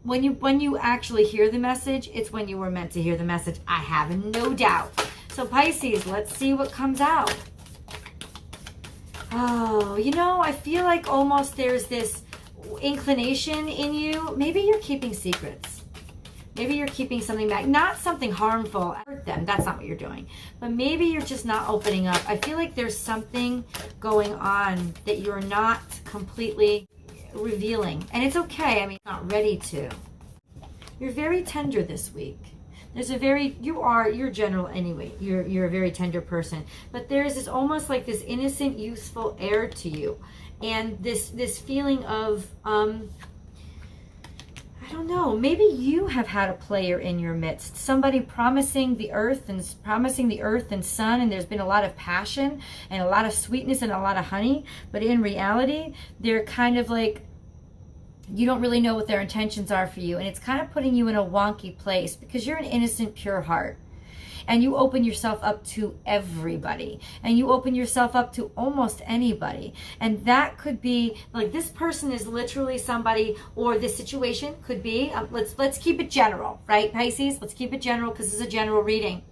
when you actually hear the message, it's when you were meant to hear the message. I have no doubt. So Pisces, let's see what comes out. Oh, you know, I feel like almost there's this inclination in you. Maybe you're keeping secrets. Maybe you're keeping something back. Not something harmful. Hurt them. That's not what you're doing. But maybe you're just not opening up. I feel like there's something going on that you're not completely revealing. And it's okay. I mean, not ready to. You're very tender this week. There's a very, you're general anyway. You're a very tender person. But there's this almost like this innocent, youthful air to you. And this feeling of, I don't know, maybe you have had a player in your midst. Somebody promising the earth and sun, and there's been a lot of passion and a lot of sweetness and a lot of honey. But in reality, they're kind of like, you don't really know what their intentions are for you. And it's kind of putting you in a wonky place because you're an innocent, pure heart. And you open yourself up to everybody. And you open yourself up to almost anybody. And that could be, like, this person is literally somebody, or this situation could be, let's keep it general, right, Pisces? Let's keep it general because this is a general reading.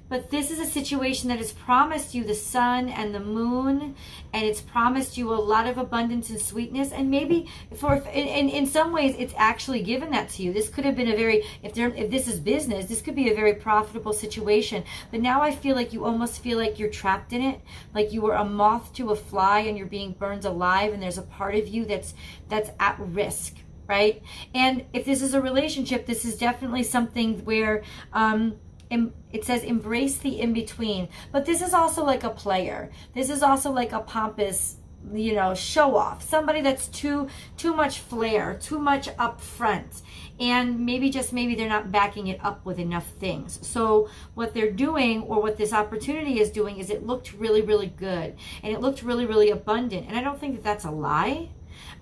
But this is a situation that has promised you the sun and the moon, and it's promised you a lot of abundance and sweetness. And maybe in some ways, it's actually given that to you. This could have been a very, if this is business, this could be a very profitable situation. But now I feel like you almost feel like you're trapped in it, like you were a moth to a fly and you're being burned alive, and there's a part of you that's at risk, right? And if this is a relationship, this is definitely something where it says embrace the in-between. But this is also like a player. This is also like a pompous, you know, show off. Somebody that's too much flair, too much up front. And maybe they're not backing it up with enough things. So what they're doing, or what this opportunity is doing, is it looked really, really good. And it looked really, really abundant. And I don't think that that's a lie.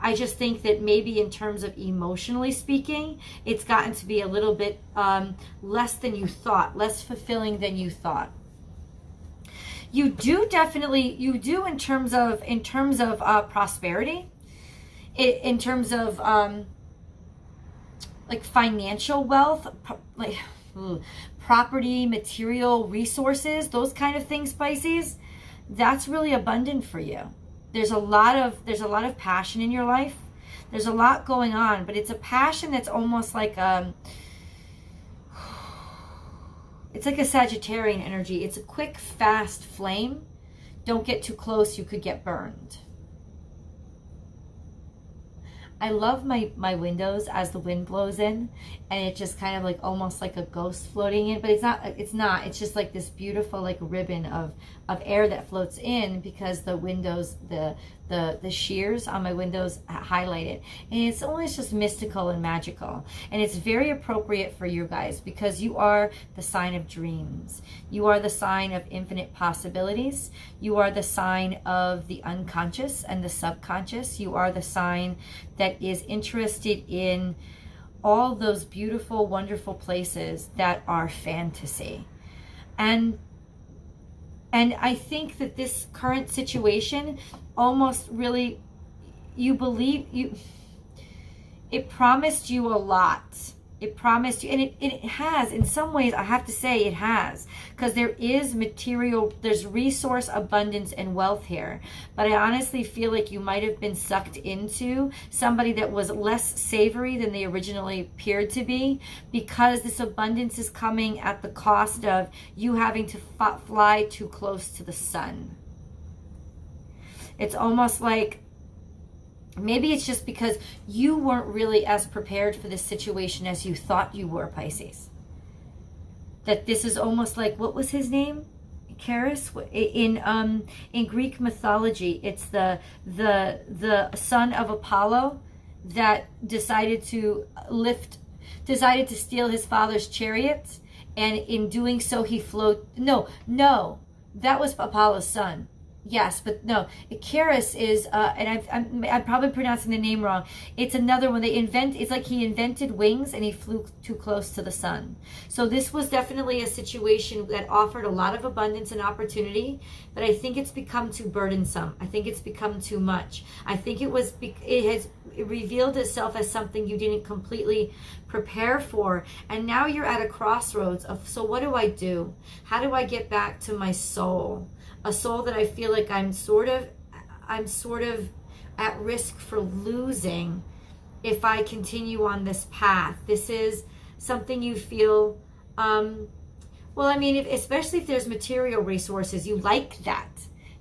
I just think that maybe in terms of emotionally speaking, it's gotten to be a little bit less than you thought, less fulfilling than you thought. You do in terms of prosperity, in terms of like financial wealth, like property, material resources, those kind of things, Pisces. That's really abundant for you. There's a lot of passion in your life. There's a lot going on, but it's a passion that's almost like it's like a Sagittarian energy. It's a quick, fast flame. Don't get too close, you could get burned. I love my windows as the wind blows in, and it just kind of like almost like a ghost floating in, but it's not, it's just like this beautiful like ribbon of air that floats in, because the windows, the shears on my windows highlight it, and it's always just mystical and magical. And it's very appropriate for you guys, because you are the sign of dreams. You are the sign of infinite possibilities. You are the sign of the unconscious and the subconscious. You are the sign that is interested in all those beautiful, wonderful places that are fantasy. And I think that this current situation almost really, it promised you a lot. It promised you, and it has, in some ways, I have to say it has, because there is material, there's resource abundance and wealth here. But I honestly feel like you might have been sucked into somebody that was less savory than they originally appeared to be, because this abundance is coming at the cost of you having to fly too close to the sun. It's almost like, maybe it's just because you weren't really as prepared for this situation as you thought you were, Pisces. That this is almost like, what was his name? Charis? In Greek mythology, it's the son of Apollo that decided to steal his father's chariot, and in doing so he float. No, that was Apollo's son. Yes, but no, Icarus is, and I'm probably pronouncing the name wrong. It's another one. It's like he invented wings and he flew too close to the sun. So this was definitely a situation that offered a lot of abundance and opportunity, but I think it's become too burdensome. I think it's become too much. I think it has revealed itself as something you didn't completely prepare for. And now you're at a crossroads of, so what do I do? How do I get back to my soul? A soul that I feel like I'm sort of at risk for losing if I continue on this path. This is something you feel, well, I mean, especially if there's material resources, you like that.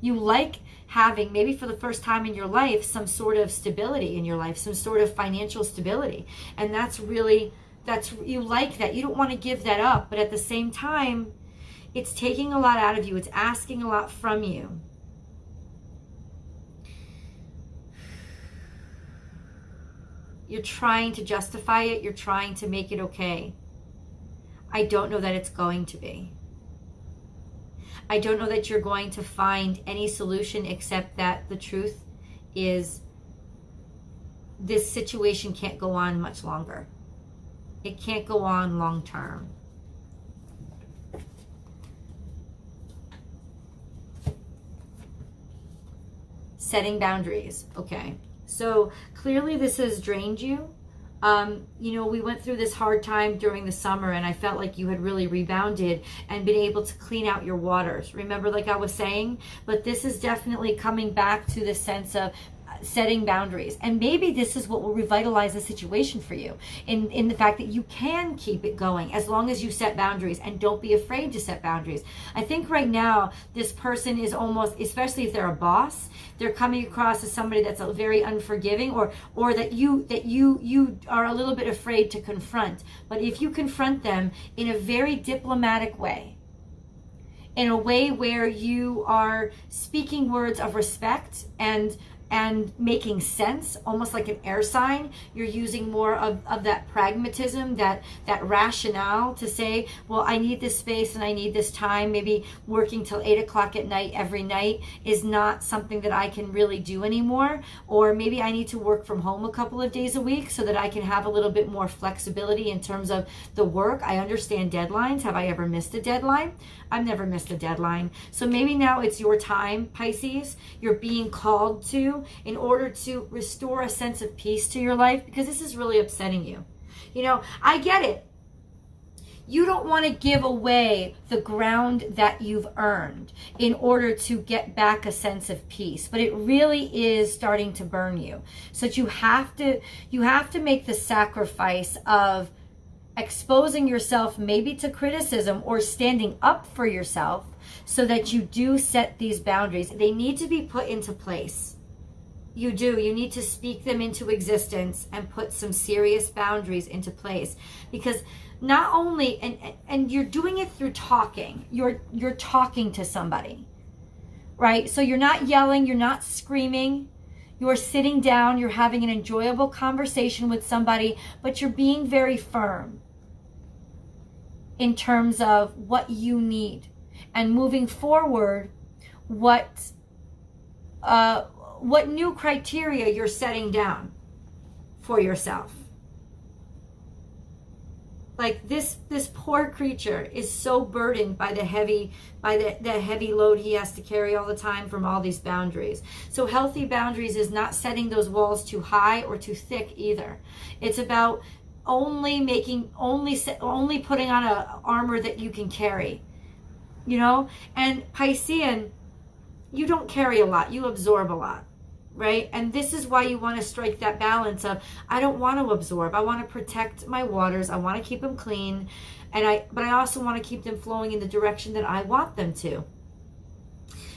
You like having, maybe for the first time in your life, some sort of stability in your life, some sort of financial stability. And you like that. You don't want to give that up, but at the same time, it's taking a lot out of you. It's asking a lot from you. You're trying to justify it. You're trying to make it okay. I don't know that it's going to be. I don't know that you're going to find any solution except that the truth is this situation can't go on much longer. It can't go on long term. Setting boundaries. Okay. So clearly this has drained you. We went through this hard time during the summer and I felt like you had really rebounded and been able to clean out your waters. Remember, like I was saying, but this is definitely coming back to the sense of setting boundaries. And maybe this is what will revitalize the situation for you in the fact that you can keep it going as long as you set boundaries and don't be afraid to set boundaries. I think right now this person is almost, especially if they're a boss, they're coming across as somebody that's very unforgiving or that you are a little bit afraid to confront. But if you confront them in a very diplomatic way, in a way where you are speaking words of respect and making sense, almost like an air sign, you're using more of that pragmatism, that rationale to say, well, I need this space and I need this time. Maybe working till 8 o'clock at night every night is not something that I can really do anymore. Or maybe I need to work from home a couple of days a week so that I can have a little bit more flexibility in terms of the work. I understand deadlines. Have I ever missed a deadline? I've never missed a deadline. So maybe now it's your time, Pisces. You're being called to in order to restore a sense of peace to your life, because this is really upsetting you. I get it. You don't want to give away the ground that you've earned in order to get back a sense of peace, but it really is starting to burn you. So that you have to make the sacrifice of exposing yourself maybe to criticism or standing up for yourself so that you do set these boundaries. They need to be put into place. You need to speak them into existence and put some serious boundaries into place, because not only, and you're doing it through talking, you're talking to somebody, right? So you're not yelling, you're not screaming, you're sitting down, you're having an enjoyable conversation with somebody, but you're being very firm in terms of what you need and moving forward, what new criteria you're setting down for yourself. Like this poor creature is so burdened by the heavy load he has to carry all the time from all these boundaries. So healthy boundaries is not setting those walls too high or too thick either. It's about only putting on a armor that you can carry, and Piscean, you don't carry a lot, you absorb a lot, right? And this is why you want to strike that balance of, I don't want to absorb, I want to protect my waters, I want to keep them clean, but I also want to keep them flowing in the direction that I want them to.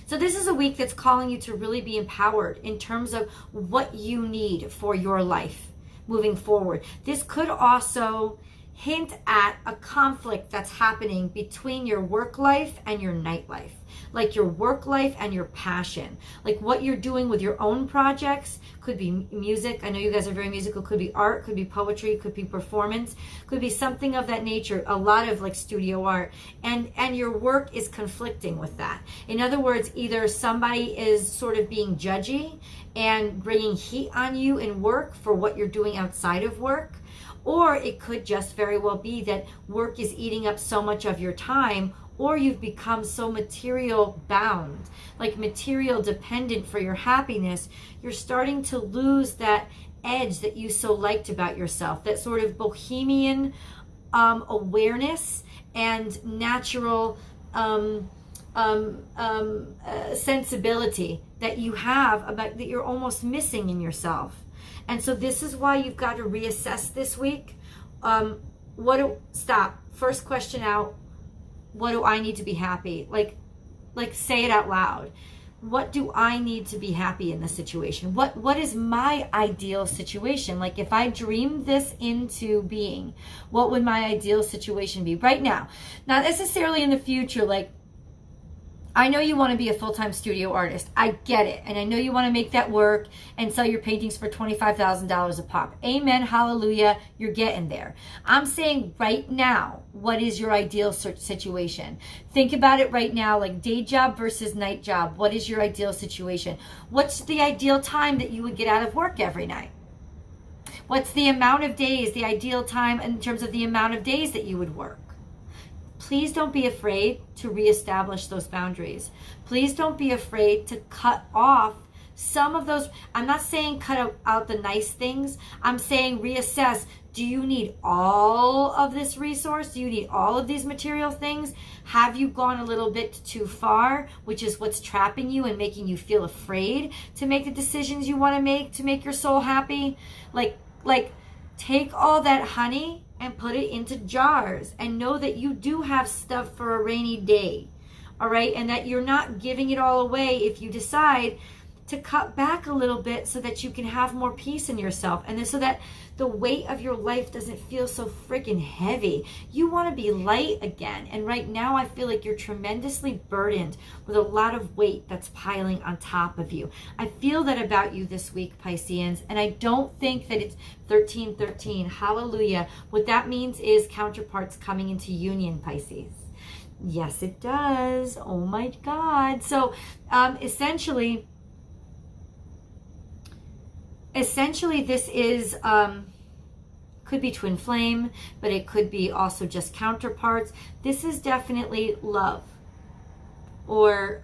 So this is a week that's calling you to really be empowered in terms of what you need for your life moving forward. This could also hint at a conflict that's happening between your work life and your night life. Like your work life and your passion. Like what you're doing with your own projects. Could be music. I know you guys are very musical. Could be art. Could be poetry. Could be performance. Could be something of that nature. A lot of like studio art. And your work is conflicting with that. In other words, either somebody is sort of being judgy and bringing heat on you in work for what you're doing outside of work. Or it could just very well be that work is eating up so much of your time, or you've become so material bound, like material dependent for your happiness. You're starting to lose that edge that you so liked about yourself, that sort of bohemian awareness and natural sensibility that you have about that you're almost missing in yourself. And so this is why you've got to reassess this week. Stop. First question out. What do I need to be happy? Like say it out loud. What do I need to be happy in this situation? What is my ideal situation? Like if I dreamed this into being, what would my ideal situation be right now? Not necessarily in the future, like I know you want to be a full-time studio artist. I get it. And I know you want to make that work and sell your paintings for $25,000 a pop. Amen. Hallelujah. You're getting there. I'm saying right now, what is your ideal situation? Think about it right now, like day job versus night job. What is your ideal situation? What's the ideal time that you would get out of work every night? What's the amount of days, the ideal time in terms of the amount of days that you would work? Please don't be afraid to reestablish those boundaries. Please don't be afraid to cut off some of those. I'm not saying cut out the nice things. I'm saying reassess. Do you need all of this resource? Do you need all of these material things? Have you gone a little bit too far, which is what's trapping you and making you feel afraid to make the decisions you want to make your soul happy? Like take all that honey and put it into jars and know that you do have stuff for a rainy day. All right. And that you're not giving it all away if you decide to cut back a little bit so that you can have more peace in yourself. And then so that the weight of your life doesn't feel so freaking heavy. You want to be light again. And right now I feel like you're tremendously burdened with a lot of weight that's piling on top of you. I feel that about you this week, Pisceans. And I don't think that it's 1313. Hallelujah. What that means is counterparts coming into union, Pisces. Yes, it does. Oh my God. So essentially this is could be twin flame, but it could be also just counterparts. This is definitely love, or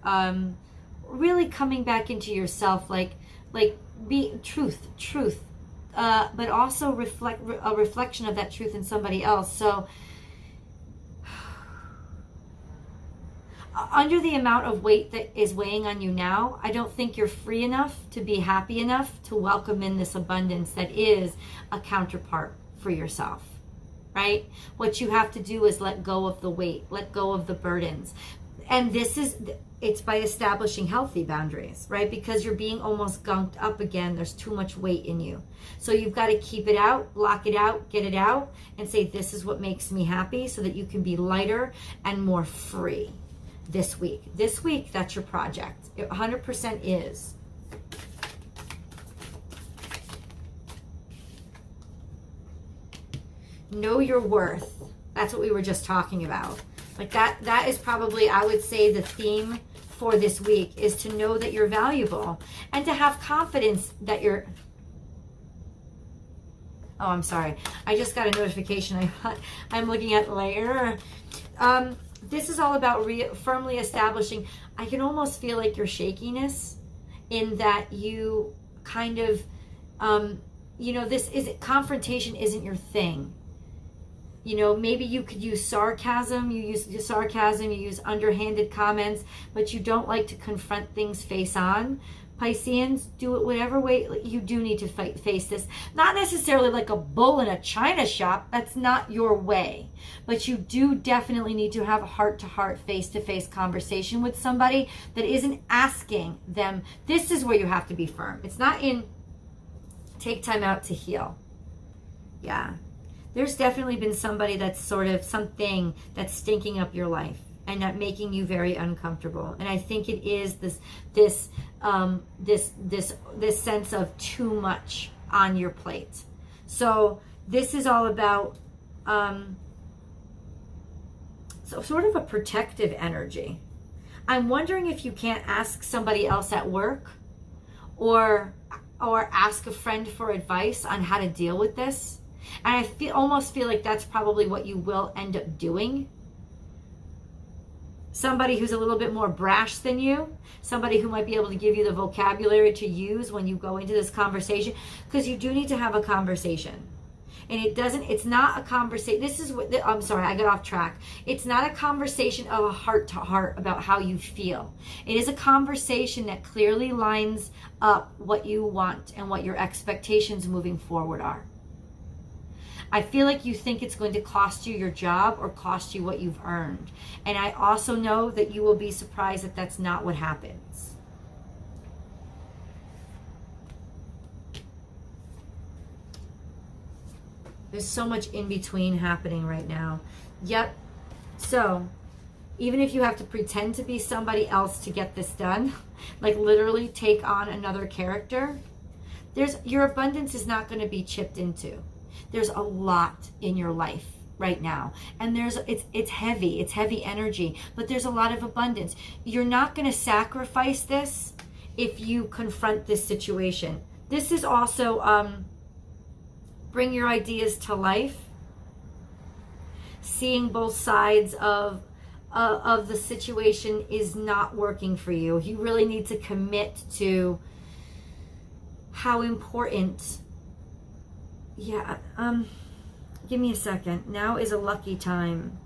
really coming back into yourself, like be truth, but also a reflection of that truth in somebody else. So under the amount of weight that is weighing on you now, I don't think you're free enough to be happy enough to welcome in this abundance that is a counterpart for yourself, right? What you have to do is let go of the weight, let go of the burdens. And it's by establishing healthy boundaries, right? Because you're being almost gunked up again. There's too much weight in you. So you've got to keep it out, block it out, get it out, and say, this is what makes me happy, so that you can be lighter and more free. This week, that's your project. It 100% is. Know your worth. That's what we were just talking about. Like that is probably, I would say, the theme for this week is to know that you're valuable and to have confidence that you're... Oh, I'm sorry. I just got a notification. I'm looking at later. This is all about firmly establishing. I can almost feel like your shakiness in that you kind of, confrontation isn't your thing. You know, maybe you could use sarcasm. You use sarcasm, you use underhanded comments, but you don't like to confront things face on. Pisceans, do it whatever way. You do need to face this. Not necessarily like a bull in a china shop. That's not your way. But you do definitely need to have a heart-to-heart, face-to-face conversation with somebody that isn't asking them. This is where you have to be firm. It's not in take time out to heal. Yeah. There's definitely been somebody that's sort of something that's stinking up your life and not making you very uncomfortable. And I think it is this sense of too much on your plate. So this is all about so sort of a protective energy. I'm wondering if you can't ask somebody else at work or ask a friend for advice on how to deal with this. And I almost feel like that's probably what you will end up doing. Somebody who's a little bit more brash than you, somebody who might be able to give you the vocabulary to use when you go into this conversation, because you do need to have a conversation. And it's not a conversation. This is what, I'm sorry, I got off track. It's not a conversation of a heart to heart about how you feel. It is a conversation that clearly lines up what you want and what your expectations moving forward are. I feel like you think it's going to cost you your job or cost you what you've earned. And I also know that you will be surprised that that's not what happens. There's so much in between happening right now. Yep. So even if you have to pretend to be somebody else to get this done, like literally take on another character, your abundance is not going to be chipped into. There's a lot in your life right now, and it's heavy energy, but there's a lot of abundance. You're not going to sacrifice this if you confront this situation. This is also bring your ideas to life, seeing both sides of the situation is not working for you. You really need to commit to how important. Yeah, give me a second. Now is a lucky time.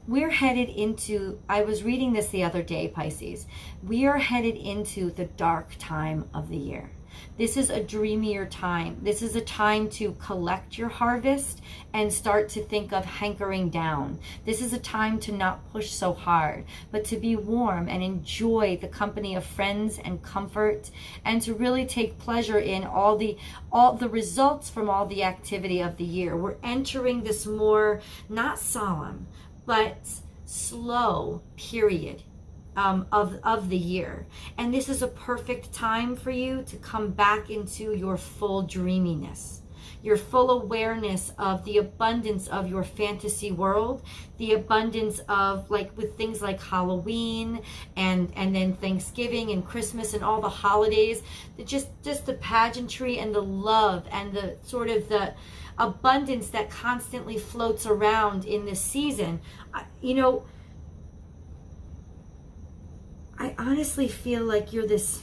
We're headed into, I was reading this the other day, Pisces. We are headed into the dark time of the year. This is a dreamier time. This is a time to collect your harvest and start to think of hankering down. This is a time to not push so hard, but to be warm and enjoy the company of friends and comfort, and to really take pleasure in all the results from all the activity of the year. We're entering this more, not solemn, but slow period of the year. And this is a perfect time for you to come back into your full dreaminess, your full awareness of the abundance of your fantasy world, the abundance of, like, with things like Halloween and then Thanksgiving and Christmas and all the holidays, just the pageantry and the love and the sort of the abundance that constantly floats around in this season. I honestly feel like you're this,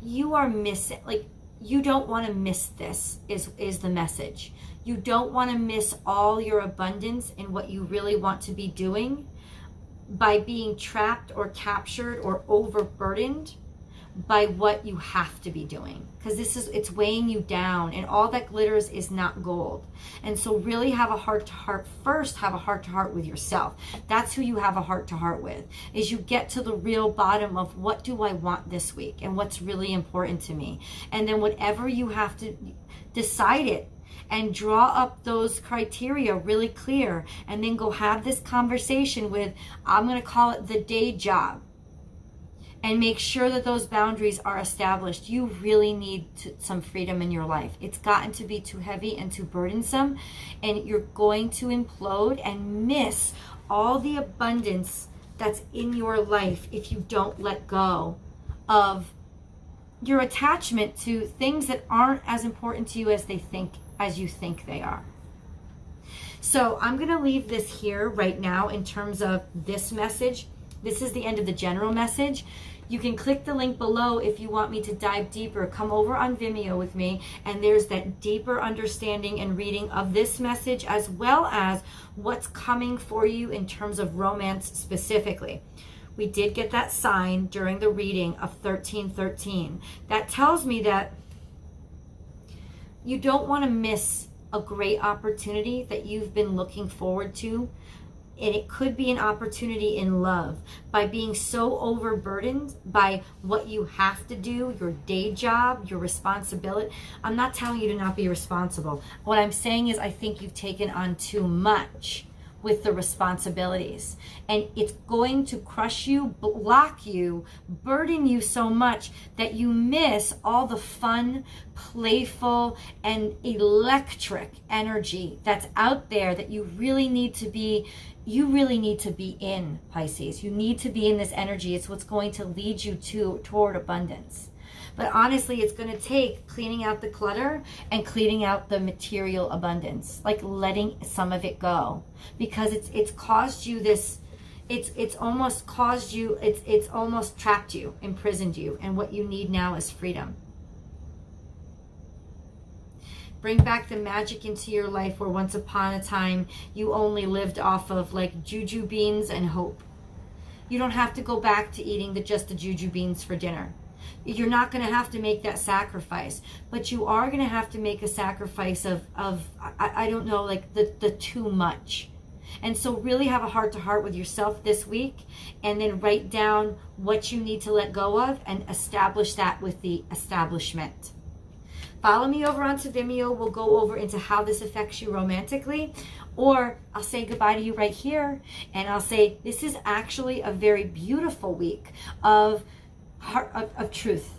you are missing, like, you don't want to miss this is the message. You don't want to miss all your abundance in what you really want to be doing by being trapped or captured or overburdened by what you have to be doing, because it's weighing you down, and all that glitters is not gold. And so really have a heart to heart first. Have a heart to heart with yourself. That's who you have a heart to heart with, is you get to the real bottom of what do I want this week and what's really important to me. And then whatever you have to decide it and draw up those criteria really clear, and then go have this conversation with, I'm going to call it the day job, and make sure that those boundaries are established. You really need some freedom in your life. It's gotten to be too heavy and too burdensome, and you're going to implode and miss all the abundance that's in your life if you don't let go of your attachment to things that aren't as important to you as you think they are. So I'm going to leave this here right now in terms of this message. This is the end of the general message. You can click the link below if you want me to dive deeper. Come over on Vimeo with me, and there's that deeper understanding and reading of this message, as well as what's coming for you in terms of romance specifically. We did get that sign during the reading of 1313. That tells me that You don't want to miss a great opportunity that you've been looking forward to. And it could be an opportunity in love, by being so overburdened by what you have to do, your day job, your responsibility. I'm not telling you to not be responsible. What I'm saying is I think you've taken on too much with the responsibilities, and it's going to crush you, block you, burden you so much that you miss all the fun, playful, and electric energy that's out there that you really need to be in, Pisces. You need to be in this energy. It's what's going to lead you toward abundance. But honestly, it's going to take cleaning out the clutter and cleaning out the material abundance, like letting some of it go, because it's caused you this, it's almost caused you, it's almost trapped you, imprisoned you, and what you need now is freedom. Bring back the magic into your life where once upon a time you only lived off of like juju beans and hope. You don't have to go back to eating just the juju beans for dinner. You're not going to have to make that sacrifice, but you are going to have to make a sacrifice of I don't know, like the too much. And so really have a heart-to-heart with yourself this week, and then write down what you need to let go of and establish that with the establishment. Follow me over onto Vimeo. We'll go over into how this affects you romantically, or I'll say goodbye to you right here, and I'll say this is actually a very beautiful week of truth.